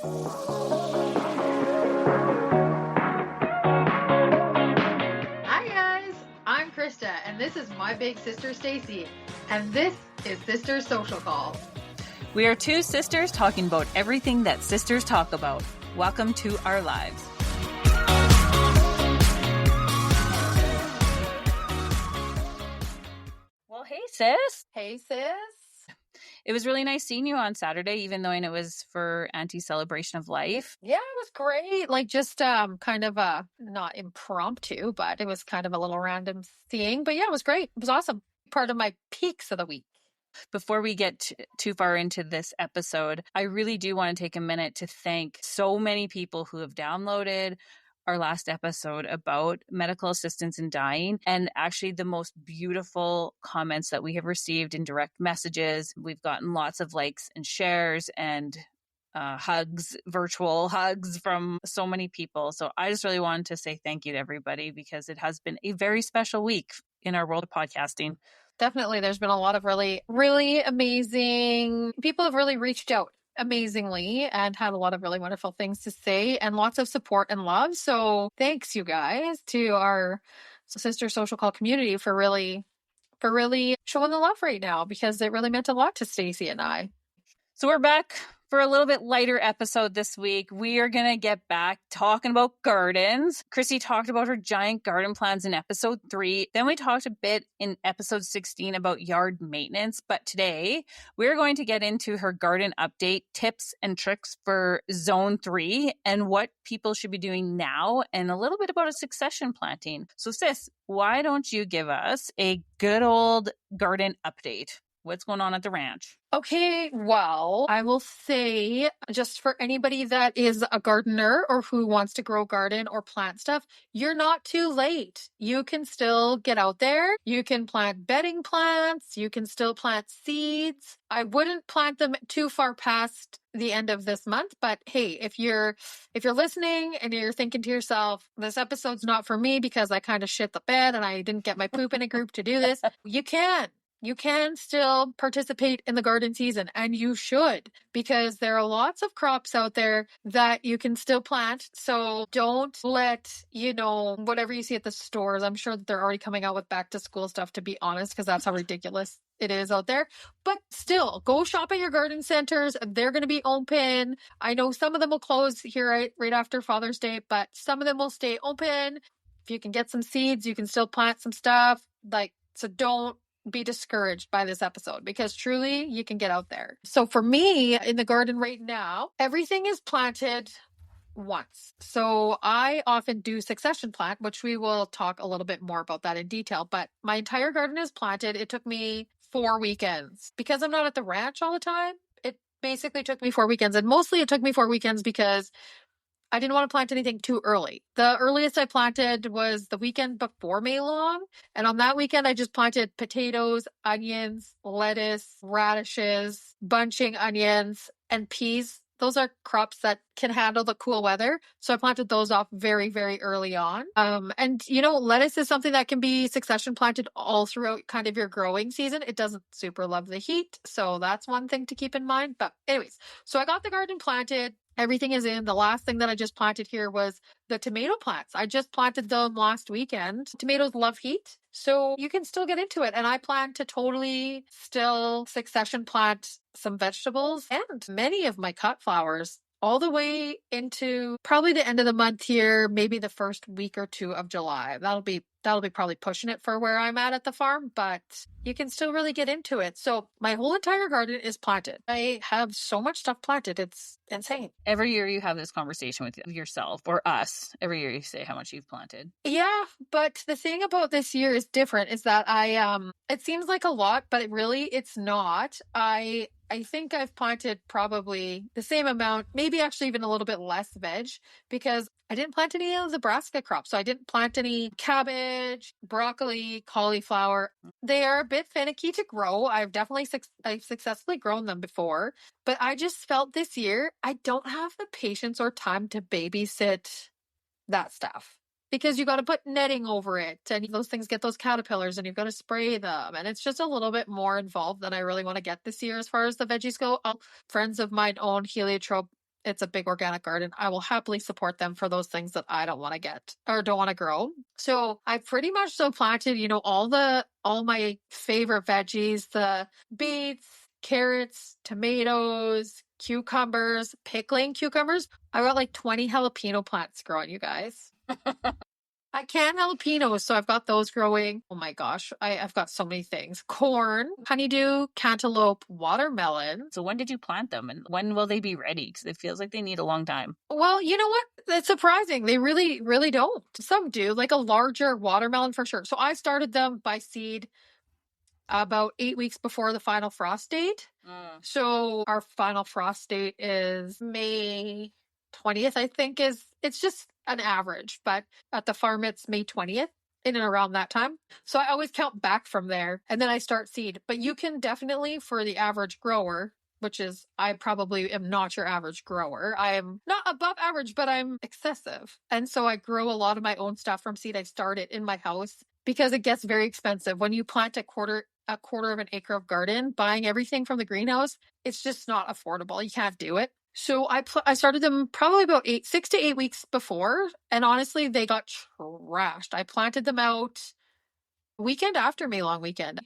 Hi guys, I'm Krista and this is my big sister Stacey and this is Sister's Social Call. We are two sisters talking about everything that sisters talk about. Welcome to our lives. Well, hey sis. Hey sis. It was really nice seeing you on Saturday, even though it was for Auntie's celebration of life. Yeah, it was great. Like just kind of not impromptu, but it was kind of a little random seeing. But yeah, it was great. It was awesome. Part of my peaks of the week. Before we get too far into this episode, I really do want to take a minute to thank so many people who have downloaded our last episode about medical assistance in dying, and actually the most beautiful comments that we have received in direct messages. We've gotten lots of likes and shares and hugs, virtual hugs from so many people. So I just really wanted to say thank you to everybody because it has been a very special week in our world of podcasting. Definitely. There's been a lot of really, really amazing people have really reached out amazingly and had a lot of really wonderful things to say and lots of support and love. So thanks you guys to our Sister Social Call community for really showing the love right now because it really meant a lot to Stacey and I. So we're back for a little bit lighter episode this week. We are going to get back talking about gardens. Chrissy talked about her giant garden plans in episode 3. Then we talked a bit in episode 16 about yard maintenance. But today we're going to get into her garden update, tips and tricks for zone 3 and what people should be doing now and a little bit about a succession planting. So sis, why don't you give us a good old garden update? What's going on at the ranch? Okay, well, I will say just for anybody that is a gardener or who wants to grow garden or plant stuff, you're not too late. You can still get out there. You can plant bedding plants. You can still plant seeds. I wouldn't plant them too far past the end of this month, but hey, if you're listening and you're thinking to yourself, this episode's not for me because I kind of shit the bed and I didn't get my poop in a group to do this, you can. You can still participate in the garden season, and you should, because there are lots of crops out there that you can still plant. So don't let, whatever you see at the stores, I'm sure that they're already coming out with back to school stuff, to be honest, because that's how ridiculous it is out there. But still, go shop at your garden centers. They're going to be open. I know some of them will close here right after Father's Day, but some of them will stay open. If you can get some seeds, you can still plant some stuff. So don't be discouraged by this episode because truly you can get out there. So for me in the garden right now, everything is planted once. So I often do succession plant, which we will talk a little bit more about that in detail, but my entire garden is planted. It took me 4 weekends because I'm not at the ranch all the time. It basically took me 4 weekends, and mostly it took me 4 weekends because I didn't want to plant anything too early. The earliest I planted was the weekend before May Long. And on that weekend, I just planted potatoes, onions, lettuce, radishes, bunching onions, and peas. Those are crops that can handle the cool weather. So I planted those off very, very early on. Lettuce is something that can be succession planted all throughout kind of your growing season. It doesn't super love the heat. So that's one thing to keep in mind. But anyways, so I got the garden planted. Everything is in. The last thing that I just planted here was the tomato plants. I just planted them last weekend. Tomatoes love heat, so you can still get into it. And I plan to totally still succession plant some vegetables and many of my cut flowers all the way into probably the end of the month here, maybe the first week or 2 of July. That'll be probably pushing it for where I'm at the farm, but you can still really get into it. So my whole entire garden is planted. I have so much stuff planted. It's insane. Every year you have this conversation with yourself or us. Every year you say how much you've planted. Yeah, but the thing about this year is different is that it seems like a lot, but it's not. I think I've planted probably the same amount, maybe actually even a little bit less veg because I didn't plant any of the brassica crops. So I didn't plant any cabbage, broccoli, cauliflower. They are a bit finicky to grow. I've successfully grown them before, but I just felt this year I don't have the patience or time to babysit that stuff. Because you got to put netting over it and those things get those caterpillars and you've got to spray them. And it's just a little bit more involved than I really want to get this year as far as the veggies go. Friends of mine own heliotrope it's a big organic garden, I will happily support them for those things that I don't want to get or don't want to grow. So I pretty much so planted, all my favorite veggies, the beets, carrots, tomatoes, cucumbers, pickling cucumbers. I got like 20 jalapeno plants growing, you guys. I can jalapenos, so I've got those growing. Oh my gosh, I've got so many things. Corn, honeydew, cantaloupe, watermelon. So when did you plant them and when will they be ready? Because it feels like they need a long time. Well, you know what? It's surprising. They really, really don't. Some do, like a larger watermelon for sure. So I started them by seed about 8 weeks before the final frost date. So our final frost date is May 20th, I think it's just an average, but at the farm it's May 20th in and around that time. So I always count back from there and then I start seed. But you can definitely, for the average grower, which is I probably am not your average grower. I am not above average, but I'm excessive. And so I grow a lot of my own stuff from seed. I start it in my house because it gets very expensive. When you plant a quarter of an acre of garden, buying everything from the greenhouse, it's just not affordable. You can't do it. So I started them probably about 6 to 8 weeks before, and honestly, they got trashed. I planted them out weekend after May long weekend.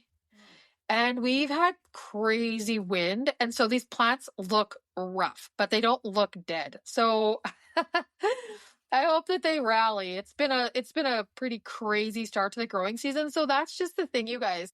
And we've had crazy wind, and so these plants look rough, but they don't look dead. So I hope that they rally. It's been a pretty crazy start to the growing season. So that's just the thing, you guys.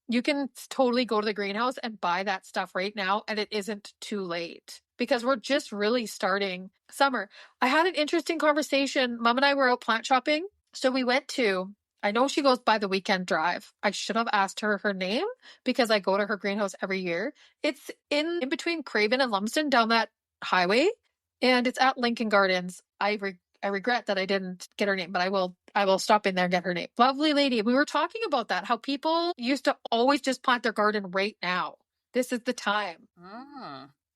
You can totally go to the greenhouse and buy that stuff right now, and it isn't too late because we're just really starting summer. I had an interesting conversation. Mom and I were out plant shopping. So we went to, I know she goes by the Weekend Drive. I should have asked her name because I go to her greenhouse every year. It's in between Craven and Lumsden down that highway, and it's at Lincoln Gardens. I regret that I didn't get her name, but I will stop in there and get her name. Lovely lady. We were talking about that, how people used to always just plant their garden right now. This is the time.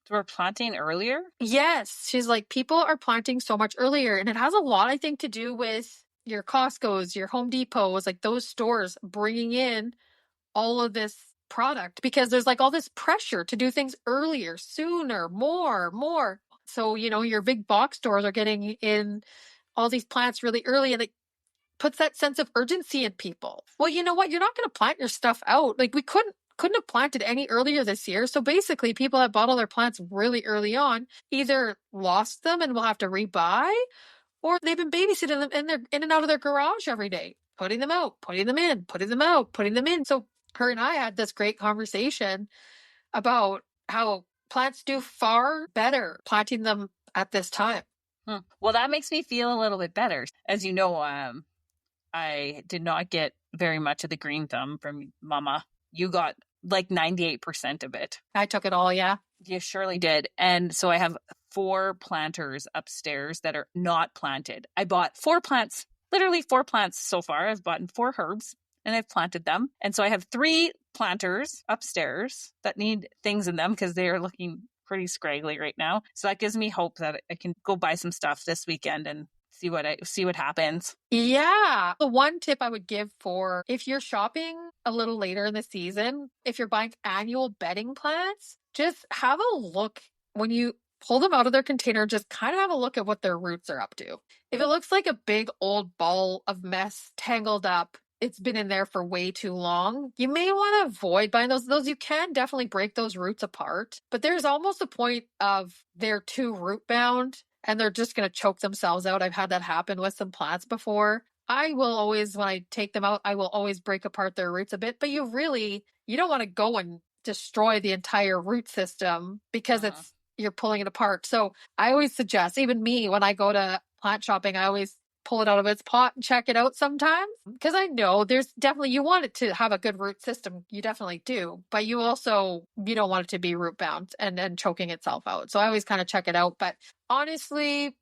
So we're planting earlier? Yes. She's like, people are planting so much earlier. And it has a lot, I think, to do with your Costco's, your Home Depot's, like those stores bringing in all of this product because there's like all this pressure to do things earlier, sooner, more. So, your big box stores are getting in all these plants really early, and it puts that sense of urgency in people. Well, you know what? You're not going to plant your stuff out. Like we couldn't have planted any earlier this year. So basically people that bought all their plants really early on either lost them and will have to rebuy, or they've been babysitting them and they're in and out of their garage every day, putting them out, putting them in, putting them out, putting them in. So her and I had this great conversation about how plants do far better planting them at this time. Well, that makes me feel a little bit better. As you know, I did not get very much of the green thumb from Mama. You got like 98% of it. I took it all, yeah. You surely did. And so I have 4 planters upstairs that are not planted. I bought 4 plants, literally 4 plants so far. I've bought 4 herbs and I've planted them. And so I have 3 planters upstairs that need things in them because they are looking pretty scraggly right now. So that gives me hope that I can go buy some stuff this weekend and see what happens. Yeah. The one tip I would give for if you're shopping a little later in the season, if you're buying annual bedding plants, just have a look when you pull them out of their container, just kind of have a look at what their roots are up to. If it looks like a big old ball of mess tangled up, it's been in there for way too long, you may want to avoid buying those. You can definitely break those roots apart, but there's almost a point of they're too root bound and they're just going to choke themselves out. I've had that happen with some plants before. I will always, when I take them out, I will always break apart their roots a bit, but you don't want to go and destroy the entire root system because you're pulling it apart. So I always suggest, even me, when I go to plant shopping, I always pull it out of its pot and check it out sometimes because I know there's definitely, you want it to have a good root system. You definitely do, but you don't want it to be root bound and choking itself out. So I always kind of check it out, but honestly,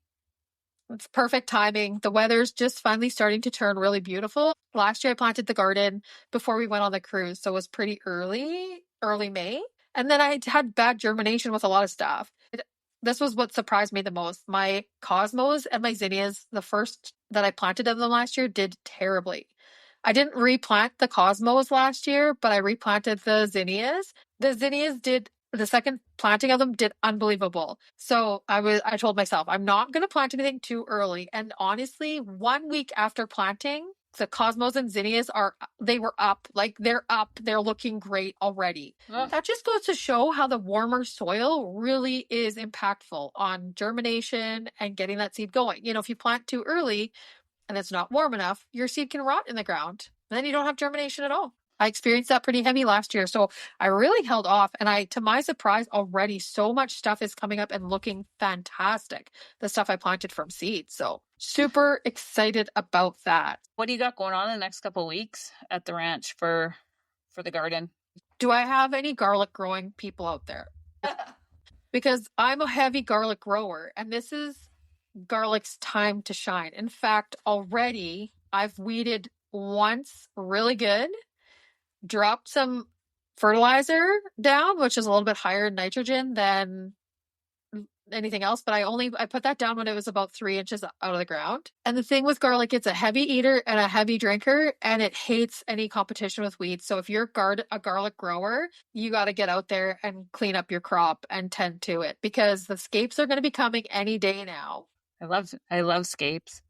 it's perfect timing. The weather's just finally starting to turn really beautiful. Last year I planted the garden before we went on the cruise. So it was pretty early May. And then I had bad germination with a lot of stuff. This was what surprised me the most. My cosmos and my zinnias, the first that I planted of them last year, did terribly. I didn't replant the cosmos last year, but I replanted the zinnias. The zinnias did The second planting of them did unbelievable. So I told myself, I'm not going to plant anything too early. And honestly, 1 week after planting, the Cosmos and Zinnias they were up. Like they're up. They're looking great already. That just goes to show how the warmer soil really is impactful on germination and getting that seed going. If you plant too early and it's not warm enough, your seed can rot in the ground. And then you don't have germination at all. I experienced that pretty heavy last year. So I really held off. And to my surprise, already so much stuff is coming up and looking fantastic. The stuff I planted from seed. So super excited about that. What do you got going on in the next couple of weeks at the ranch for the garden? Do I have any garlic growing people out there? Because I'm a heavy garlic grower and this is garlic's time to shine. In fact, already I've weeded once really good, dropped some fertilizer down, which is a little bit higher in nitrogen than anything else, but I put that down when it was about 3 inches out of the ground. And the thing with garlic, it's a heavy eater and a heavy drinker, and it hates any competition with weeds. So if you're a garlic grower, you got to get out there and clean up your crop and tend to it, because the scapes are going to be coming any day now. I love scapes.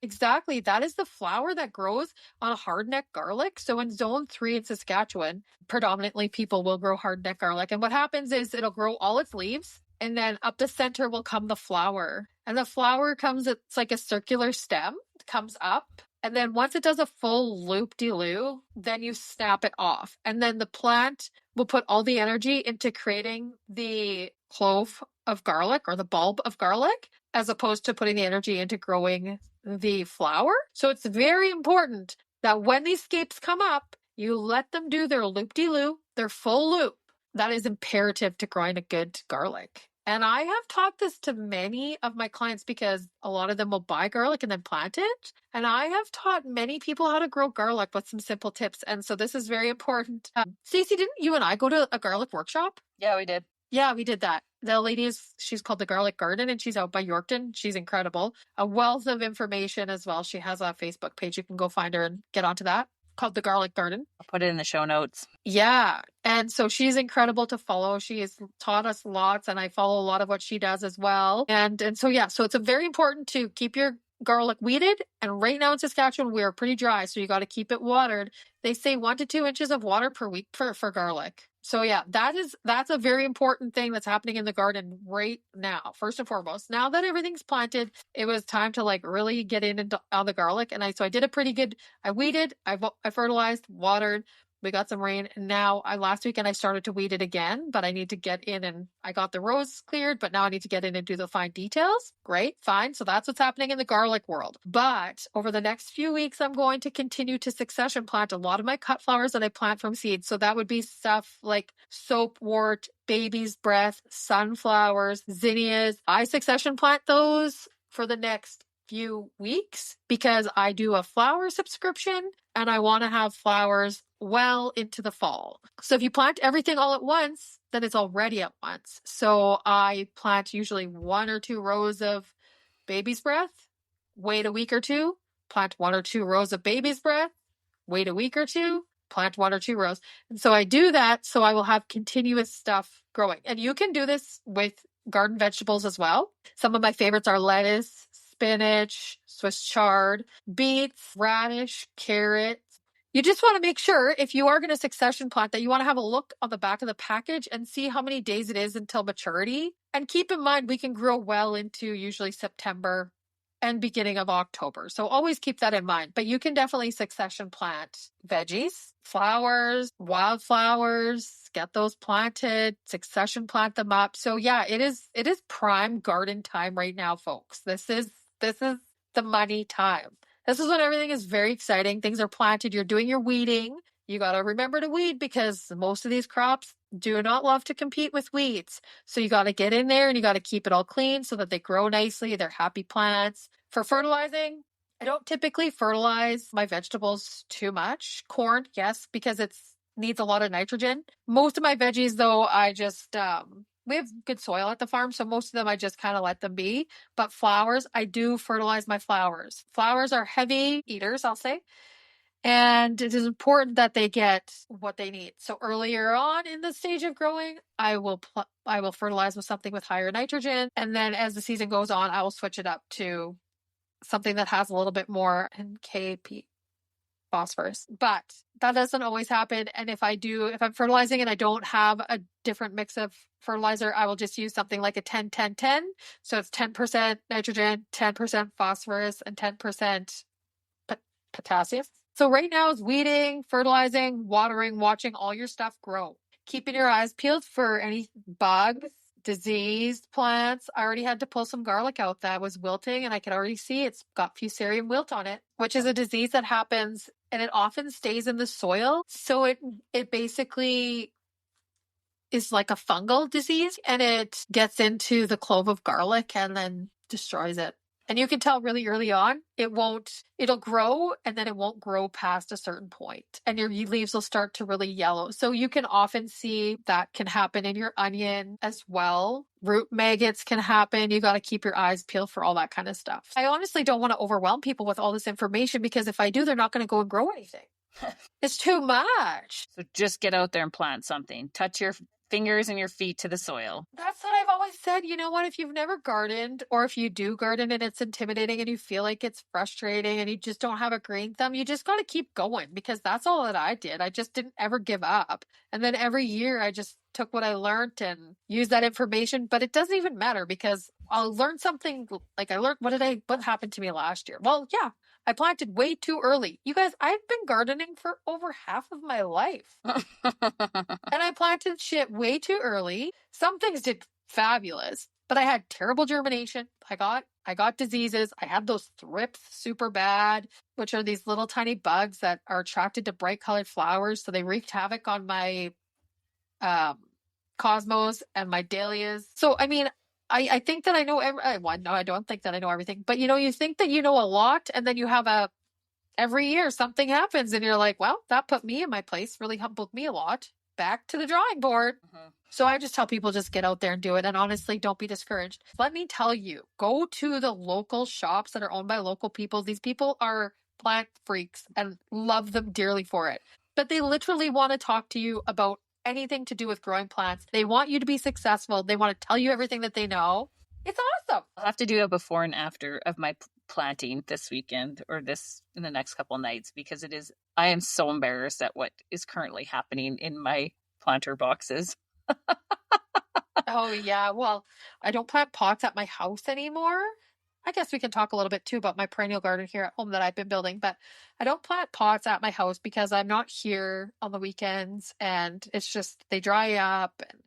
Exactly. That is the flower that grows on a hardneck garlic. So in zone 3 in Saskatchewan, predominantly people will grow hardneck garlic. And what happens is it'll grow all its leaves, and then up the center will come the flower. And the flower it's like a circular stem, comes up. And then once it does a full loop-de-loo, then you snap it off. And then the plant will put all the energy into creating the clove of garlic or the bulb of garlic, as opposed to putting the energy into growing the flower. So it's very important that when these scapes come up, you let them do their loop-de-loo, their full loop. That is imperative to growing a good garlic. And I have taught this to many of my clients because a lot of them will buy garlic and then plant it. And I have taught many people how to grow garlic with some simple tips. And so this is very important. Stacey, didn't you and I go to a garlic workshop? Yeah, we did. Yeah, we did that. The lady she's called the Garlic Garden, and she's out by Yorkton. She's incredible. A wealth of information as well. She has a Facebook page. You can go find her and get onto that, called the Garlic Garden. I'll put it in the show notes. Yeah. And so she's incredible to follow. She has taught us lots, and I follow a lot of what she does as well. And so, yeah, so it's very important to keep your garlic weeded. And right now in Saskatchewan, we're pretty dry, so you got to keep it watered. They say 1 to 2 inches of water per week for garlic. So yeah, that's a very important thing that's happening in the garden right now. First and foremost, now that everything's planted, it was time to really get on the garlic. And I did a pretty good. I weeded, I fertilized, watered. We got some rain, and now last weekend I started to weed it again, but I need to get in, and I got the rows cleared, but now I need to get in and do the fine details. Great, fine. So that's what's happening in the garlic world. But over the next few weeks, I'm going to continue to succession plant a lot of my cut flowers that I plant from seeds. So that would be stuff like soapwort, baby's breath, sunflowers, zinnias. I succession plant those for the next few weeks because I do a flower subscription and I want to have flowers well into the fall. So if you plant everything all at once, then it's already at once. So I plant usually 1 or 2 rows of baby's breath, wait a week or two, plant 1 or 2 rows of baby's breath, wait a week or two, plant 1 or 2 rows. And so I do that so I will have continuous stuff growing. And you can do this with garden vegetables as well. Some of my favorites are lettuce, spinach, Swiss chard, beets, radish, carrots. You just want to make sure if you are going to succession plant that you want to have a look on the back of the package and see how many days it is until maturity. And keep in mind, we can grow well into usually September and beginning of October. So always keep that in mind. But you can definitely succession plant veggies, flowers, wildflowers, get those planted, succession plant them up. So yeah, it is prime garden time right now, folks. This is the money time. This is when everything is very exciting. Things are planted. You're doing your weeding. You got to remember to weed because most of these crops do not love to compete with weeds. So you got to get in there and you got to keep it all clean so that they grow nicely. They're happy plants. For fertilizing, I don't typically fertilize my vegetables too much. Corn, yes, because it needs a lot of nitrogen. Most of my veggies, though, I just we have good soil at the farm, so most of them I just kind of let them be. But flowers, I do fertilize my flowers. Flowers are heavy eaters, I'll say. And it is important that they get what they need. So earlier on in the stage of growing, I will fertilize with something with higher nitrogen. And then as the season goes on, I will switch it up to something that has a little bit more NKP phosphorus. But that doesn't always happen. And if I'm fertilizing and I don't have a different mix of fertilizer, I will just use something like a 10-10-10. So it's 10% nitrogen, 10% phosphorus, and 10% potassium. So right now is weeding, fertilizing, watering, watching all your stuff grow. Keeping your eyes peeled for any bugs, diseased plants. I already had to pull some garlic out that was wilting, and I could already see it's got fusarium wilt on it, which is a disease that happens and it often stays in the soil. So it basically is like a fungal disease, and it gets into the clove of garlic and then destroys it. And you can tell really early on, it'll grow and then it won't grow past a certain point. And your leaves will start to really yellow. So you can often see that can happen in your onion as well. Root maggots can happen. You got to keep your eyes peeled for all that kind of stuff. I honestly don't want to overwhelm people with all this information, because if I do, they're not going to go and grow anything. It's too much. So just get out there and plant something. Touch your fingers and your feet to the soil. That's what I've always said. You know what? If you've never gardened, or if you do garden and it's intimidating and you feel like it's frustrating and you just don't have a green thumb, you just got to keep going, because that's all that I did. I just didn't ever give up. And then every year I just took what I learned and used that information. But it doesn't even matter, because I'll learn something. Like I learned, what happened to me last year? Well, yeah, I planted way too early. You guys, I've been gardening for over half of my life. And I planted shit way too early. Some things did fabulous, but I had terrible germination. I got diseases. I had those thrips super bad, which are these little tiny bugs that are attracted to bright colored flowers. So they wreaked havoc on my cosmos and my dahlias. So, I mean, I think that I know no, I don't think that I know everything, but you think that you know a lot, and then you have every year something happens and you're like, well, that put me in my place, really humbled me a lot. Back to the drawing board. Mm-hmm. So I just tell people, just get out there and do it. And honestly, don't be discouraged. Let me tell you, go to the local shops that are owned by local people. These people are plant freaks and love them dearly for it. But they literally want to talk to you about anything to do with growing plants. They want you to be successful. They want to tell you everything that they know. It's awesome. I'll have to do a before and after of my planting this weekend, or this in the next couple nights, because I am so embarrassed at what is currently happening in my planter boxes. Oh yeah, well, I don't plant pots at my house anymore. I guess we can talk a little bit too about my perennial garden here at home that I've been building, but I don't plant pots at my house because I'm not here on the weekends, and it's just they dry up. And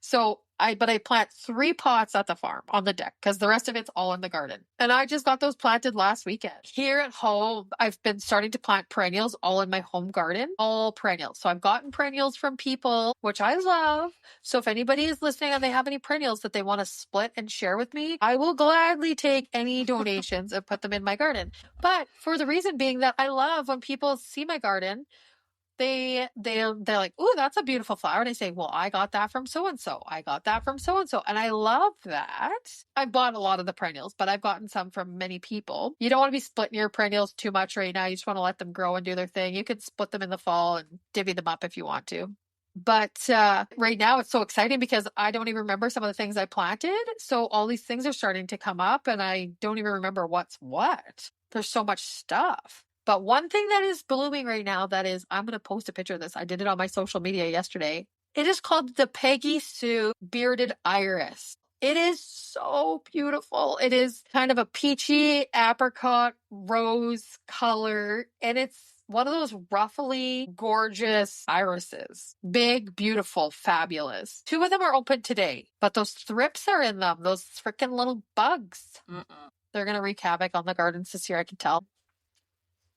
so I plant 3 pots at the farm on the deck, because the rest of it's all in the garden. And I just got those planted last weekend. Here at home, I've been starting to plant perennials all in my home garden, all perennials. So I've gotten perennials from people, which I love. So if anybody is listening and they have any perennials that they want to split and share with me, I will gladly take any donations and put them in my garden. But for the reason being that I love when people see my garden, they're like, "Ooh, that's a beautiful flower." And I say, "Well, I got that from so and so. I got that from so and so." And I love that. I bought a lot of the perennials, but I've gotten some from many people. You don't want to be splitting your perennials too much right now. You just want to let them grow and do their thing. You could split them in the fall and divvy them up if you want to. But right now it's so exciting because I don't even remember some of the things I planted. So all these things are starting to come up and I don't even remember what's what. There's so much stuff. But one thing that is blooming right now, I'm going to post a picture of this. I did it on my social media yesterday. It is called the Peggy Sue Bearded Iris. It is so beautiful. It is kind of a peachy apricot rose color, and it's one of those ruffly, gorgeous irises. Big, beautiful, fabulous. 2 of them are open today, but those thrips are in them. Those freaking little bugs. They're going to wreak havoc on the gardens this year, I can tell.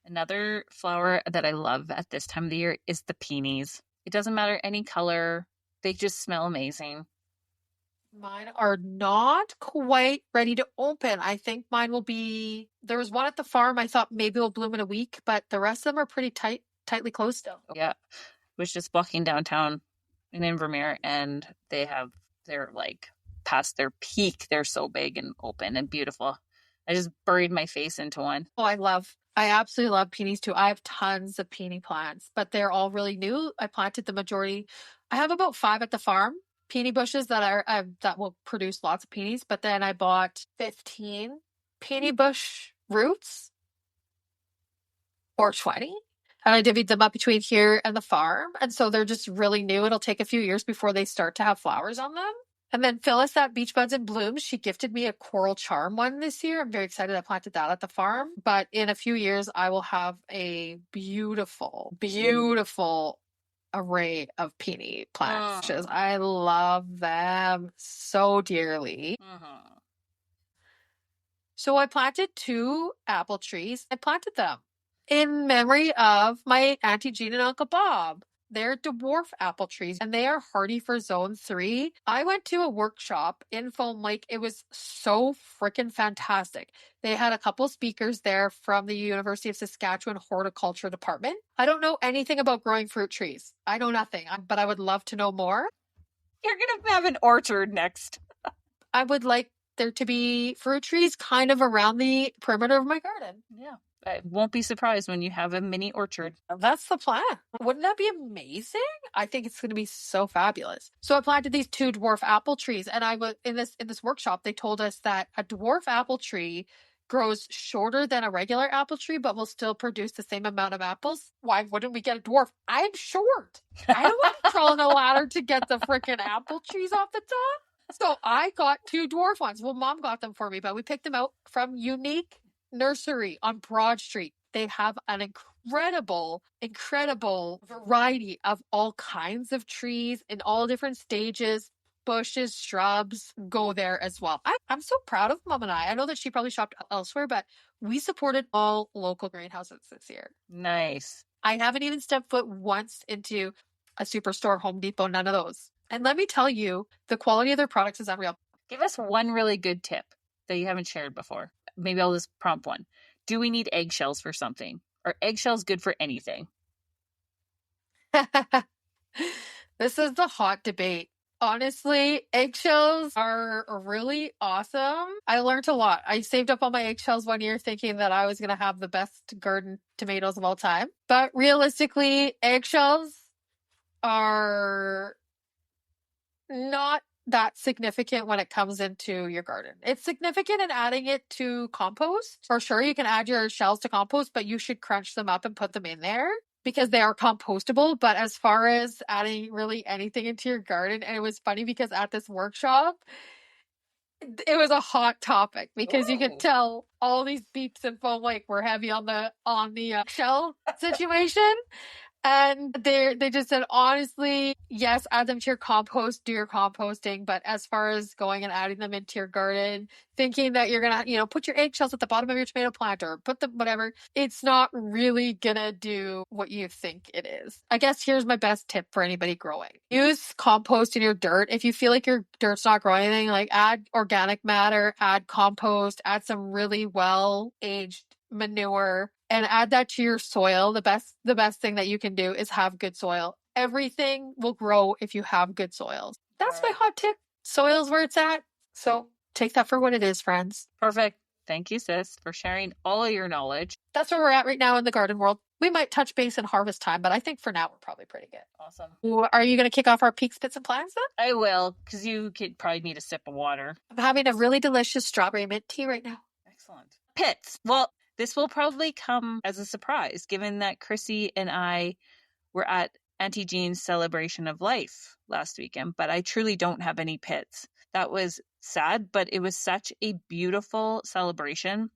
Another flower that I love at this time of the year is the peonies. It doesn't matter any color. They just smell amazing. Mine are not quite ready to open. I think mine will be... There was one at the farm I thought maybe will bloom in a week, but the rest of them are pretty tightly closed still. Yeah. I was just walking downtown in Invermere, and they're like past their peak. They're so big and open and beautiful. I just buried my face into one. Oh, I absolutely love peonies too. I have tons of peony plants, but they're all really new. I planted the majority. I have about 5 at the farm, peony bushes that will produce lots of peonies, but then I bought 15 peony bush roots or 20. And I divvied them up between here and the farm. And so they're just really new. It'll take a few years before they start to have flowers on them. And then Phyllis at Beach Buds and Blooms, she gifted me a coral charm one this year. I'm very excited. I planted that at the farm. But in a few years, I will have a beautiful, beautiful array of peony plants. I love them so dearly. So I planted 2 apple trees. I planted them in memory of my Auntie Jean and Uncle Bob. They're dwarf apple trees and they are hardy for zone 3. I went to a workshop in Foam Lake. It was so freaking fantastic. They had a couple speakers there from the University of Saskatchewan Horticulture Department. I don't know anything about growing fruit trees. I know nothing, but I would love to know more. You're going to have an orchard next. I would like there to be fruit trees kind of around the perimeter of my garden. Yeah. I won't be surprised when you have a mini orchard. That's the plan. Wouldn't that be amazing? I think it's going to be so fabulous. So I planted these 2 dwarf apple trees, and I was in this workshop. They told us that a dwarf apple tree grows shorter than a regular apple tree, but will still produce the same amount of apples. Why wouldn't we get a dwarf? I'm short. I don't want to crawl on a ladder to get the freaking apple trees off the top. So I got 2 dwarf ones. Well, Mom got them for me, but we picked them out from Unique Nursery on Broad Street. They have an incredible variety of all kinds of trees in all different stages, bushes, shrubs. Go there as well. I'm so proud of Mom and I. I know that she probably shopped elsewhere, but we supported all local greenhouses this year. Nice. I haven't even stepped foot once into a Superstore, Home Depot, none of those. And let me tell you, the quality of their products is unreal. Give us one really good tip that you haven't shared before. Maybe I'll just prompt one. Do we need eggshells for something? Are eggshells good for anything? This is the hot debate. Honestly, eggshells are really awesome. I learned a lot. I saved up all my eggshells one year thinking that I was going to have the best garden tomatoes of all time. But realistically, eggshells are not that significant when it comes into your garden. It's significant in adding it to compost. For sure, you can add your shells to compost, but you should crunch them up and put them in there because they are compostable. But as far as adding really anything into your garden, and it was funny because at this workshop, it was a hot topic because you could tell all these beeps and Foam Lake were heavy on the shell situation. And they just said, honestly, yes, add them to your compost, do your composting. But as far as going and adding them into your garden, thinking that you're going to, put your eggshells at the bottom of your tomato plant or put them, whatever, it's not really going to do what you think it is. I guess here's my best tip for anybody growing. Use compost in your dirt. If you feel like your dirt's not growing anything, like add organic matter, add compost, add some really well-aged manure, and add that to your soil. The best thing that you can do is have good soil. Everything will grow if you have good soils. That's my hot tip. Soil's where it's at. So take that for what it is, friends. Perfect. Thank you, sis, for sharing all of your knowledge. That's where we're at right now in the garden world. We might touch base in harvest time, but I think for now we're probably pretty good. Awesome. Are you going to kick off our peaks, pits, and plans then? I will, because you could probably need a sip of water. I'm having a really delicious strawberry mint tea right now. Excellent. Pits. Well, this will probably come as a surprise, given that Chrissy and I were at Auntie Jean's celebration of life last weekend, but I truly don't have any pits. That was sad, but it was such a beautiful celebration.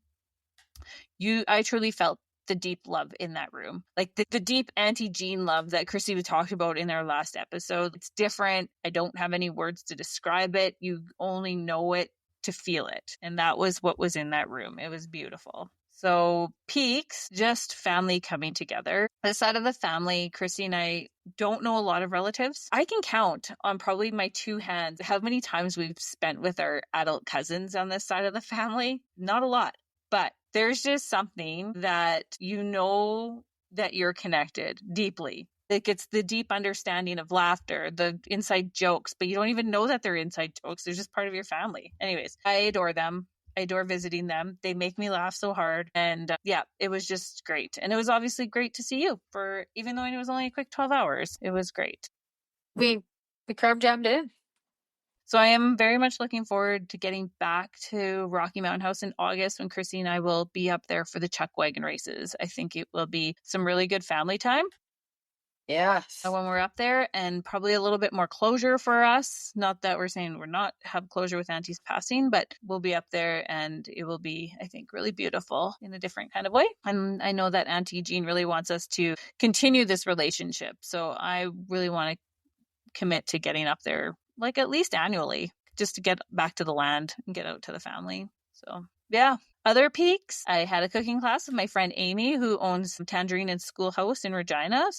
I truly felt the deep love in that room. Like the deep Auntie Jean love that Chrissy talked about in our last episode. It's different. I don't have any words to describe it. You only know it to feel it. And that was what was in that room. It was beautiful. So peaks, just family coming together. This side of the family, Chrissy and I don't know a lot of relatives. I can count on probably my 2 hands how many times we've spent with our adult cousins on this side of the family. Not a lot, but there's just something that you know that you're connected deeply. Like it's the deep understanding of laughter, the inside jokes, but you don't even know that they're inside jokes. They're just part of your family. Anyways, I adore them. I adore visiting them. They make me laugh so hard. And yeah, it was just great. And it was obviously great to see you for, even though it was only a quick 12 hours, it was great. We cram jammed in. So I am very much looking forward to getting back to Rocky Mountain House in August when Chrissy and I will be up there for the chuck wagon races. I think it will be some really good family time. Yes. When we're up there, and probably a little bit more closure for us. Not that we're saying we're not have closure with Auntie's passing, but we'll be up there and it will be, I think, really beautiful in a different kind of way. And I know that Auntie Jean really wants us to continue this relationship. So I really want to commit to getting up there, like at least annually, just to get back to the land and get out to the family. So yeah. Other peaks, I had a cooking class with my friend Amy, who owns Tangerine and Schoolhouse in Regina.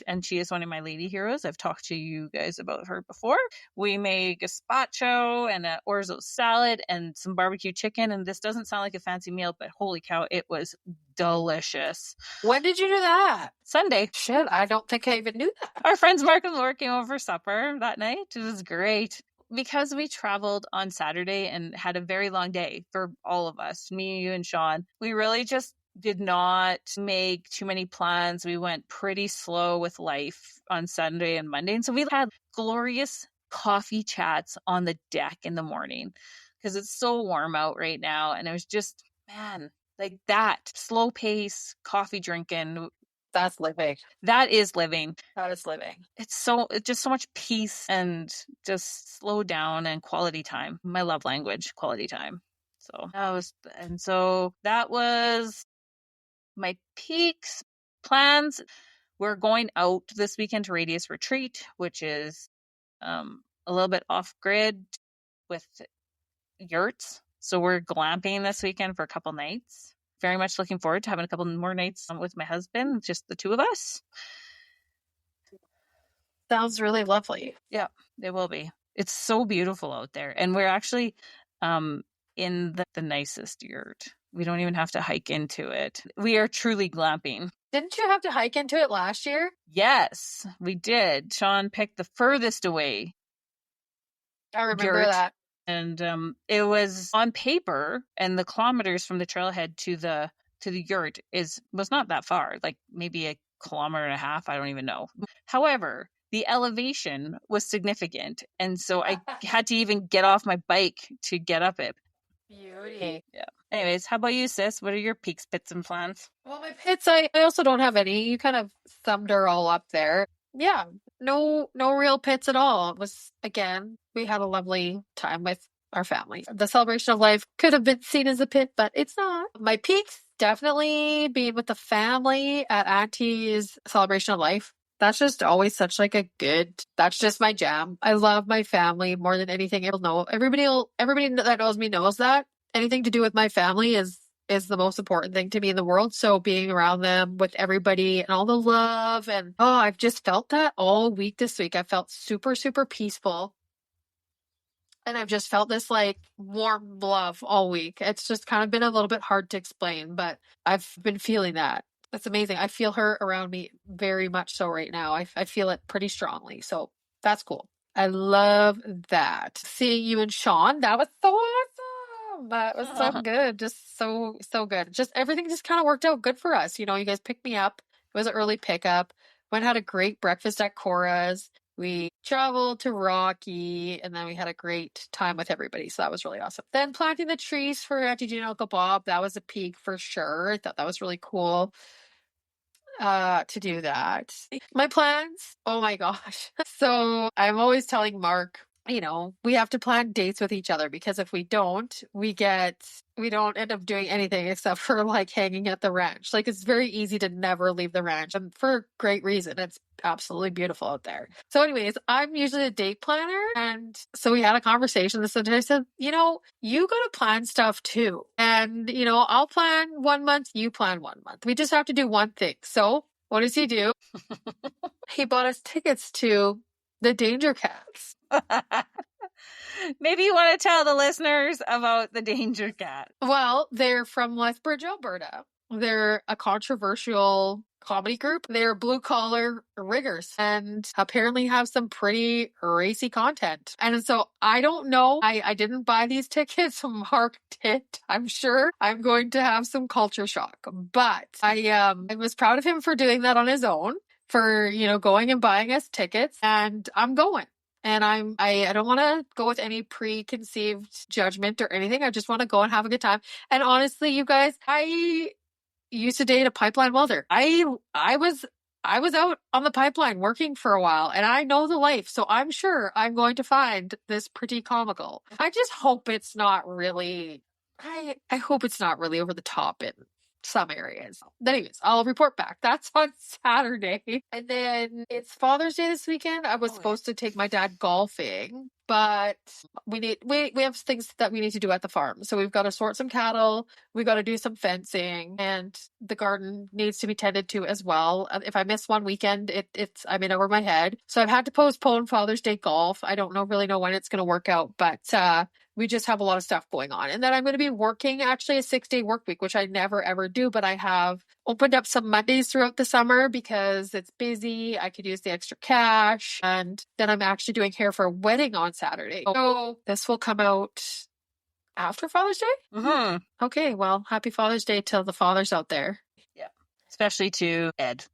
And she is one of my lady heroes. I've talked to you guys about her before. We made gazpacho and an orzo salad and some barbecue chicken. And this doesn't sound like a fancy meal, but holy cow, it was delicious. When did you do that? Sunday. Shit, I don't think I even knew that. Our friends Mark and Laura came over for supper that night. It was great. Because we traveled on Saturday and had a very long day for all of us, me, you, and Sean, we really just did not make too many plans. We went pretty slow with life on Sunday and Monday. And so we had glorious coffee chats on the deck in the morning because it's so warm out right now. And it was just, man, like that slow pace coffee drinking. That's living. That is living. That is living. It's just so much peace and just slow down and quality time. My love language, quality time. So that was my peaks. Plans. We're going out this weekend to Radius Retreat, which is a little bit off grid with yurts. So we're glamping this weekend for a couple nights. Very much looking forward to having a couple more nights with my husband, just the two of us. Sounds really lovely. Yeah, it will be. It's so beautiful out there. And we're actually in the nicest yurt. We don't even have to hike into it. We are truly glamping. Didn't you have to hike into it last year? Yes, we did. Sean picked the furthest away. I remember that. And it was on paper, and the kilometers from the trailhead to the yurt was not that far, like maybe a kilometer and a half. I don't even know. However, the elevation was significant, and so I had to even get off my bike to get up it. Beauty. Yeah. Anyways, how about you, sis? What are your peaks, pits, and plans? Well, my pits, I also don't have any. You kind of summed her all up there. Yeah, no real pits at all. It was, again, we had a lovely time with our family. The celebration of life could have been seen as a pit, but it's not. My peaks, definitely being with the family at Auntie's celebration of life. That's just always such like that's just my jam. I love my family more than anything. Everybody that knows me knows that anything to do with my family is the most important thing to me in the world. So being around them with everybody and all the love I've just felt that all week this week. I felt super, super peaceful. And I've just felt this like warm love all week. It's just kind of been a little bit hard to explain, but I've been feeling that. That's amazing. I feel her around me very much so right now. I feel it pretty strongly. So that's cool. I love that. Seeing you and Sean, that was so awesome. That was so good. Just so good. Just everything just kind of worked out good for us. You know, you guys picked me up. It was an early pickup. Went and had a great breakfast at Cora's. We traveled to Rocky, and then we had a great time with everybody. So that was really awesome. Then planting the trees for Auntie Jean and Uncle Bob, that was a peak for sure. I thought that was really cool to do that. My plans, oh my gosh. So I'm always telling Mark, you know, we have to plan dates with each other because if we don't, we don't end up doing anything except for like hanging at the ranch. Like it's very easy to never leave the ranch, and for great reason. It's absolutely beautiful out there. So anyways, I'm usually a date planner, and so we had a conversation this and I said, you know, you gotta plan stuff too. And you know, I'll plan 1 month, you plan 1 month. We just have to do one thing. So what does he do? He bought us tickets to the Danger Cats. Maybe you want to tell the listeners about the Danger Cat. Well, they're from Lethbridge, Alberta. They're a controversial comedy group. They're blue collar riggers and apparently have some pretty racy content. And so I don't know. I didn't buy these tickets. Mark did. I'm sure I'm going to have some culture shock. But I was proud of him for doing that on his own, for, going and buying us tickets, and I'm going. And I don't want to go with any preconceived judgment or anything. I just want to go and have a good time. And honestly, you guys, I used to date a pipeline welder. I was out on the pipeline working for a while, and I know the life, so I'm sure I'm going to find this pretty comical. I just hope it's not really I hope it's not really over the top in some areas. Anyways, I'll report back. That's on Saturday. And then it's Father's Day this weekend. I was supposed to take my dad golfing, but we have things that we need to do at the farm. So we've got to sort some cattle, we got to do some fencing, and the garden needs to be tended to as well. If I miss one weekend, I'm in over my head. So I've had to postpone Father's Day golf. I don't really know when it's going to work out, but we just have a lot of stuff going on. And then I'm going to be working actually a 6-day work week, which I never ever do, but I have opened up some Mondays throughout the summer because it's busy. I could use the extra cash. And then I'm actually doing hair for a wedding on Saturday. So this will come out after Father's Day? Mm-hmm. Okay, well, happy Father's Day to the fathers out there. Yeah. Especially to Ed.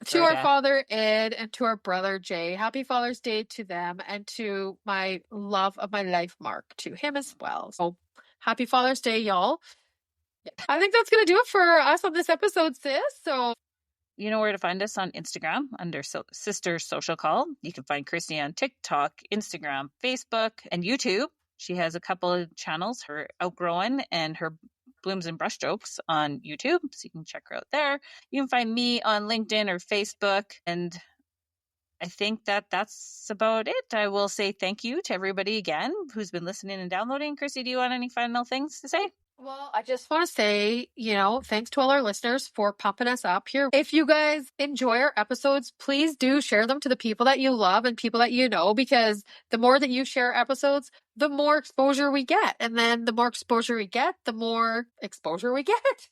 To our father, Ed, and to our brother, Jay. Happy Father's Day to them, and to my love of my life, Mark, to him as well. So happy Father's Day, y'all. I think that's going to do it for us on this episode, sis. So you know where to find us on Instagram under Sister Social Call. You can find Christy on TikTok, Instagram, Facebook, and YouTube. She has a couple of channels, her Outgrowing and her Blooms and Brushstrokes on YouTube, so you can check her out there. You can find me on LinkedIn or Facebook, and I think that's about it. I will say thank you to everybody again who's been listening and downloading. Chrissy, do you want any final things to say? Well, I just want to say, thanks to all our listeners for pumping us up here. If you guys enjoy our episodes, please do share them to the people that you love and people that you know, because the more that you share episodes, the more exposure we get. And then the more exposure we get, the more exposure we get.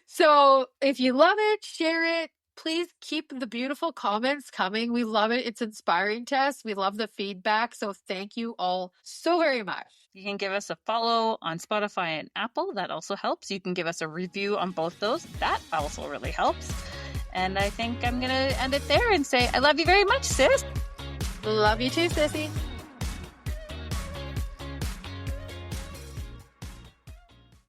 So if you love it, share it. Please keep the beautiful comments coming. We love it. It's inspiring to us. We love the feedback. So thank you all so very much. You can give us a follow on Spotify and Apple. That also helps. You can give us a review on both those. That also really helps. And I think I'm going to end it there and say, I love you very much, sis. Love you too, sissy.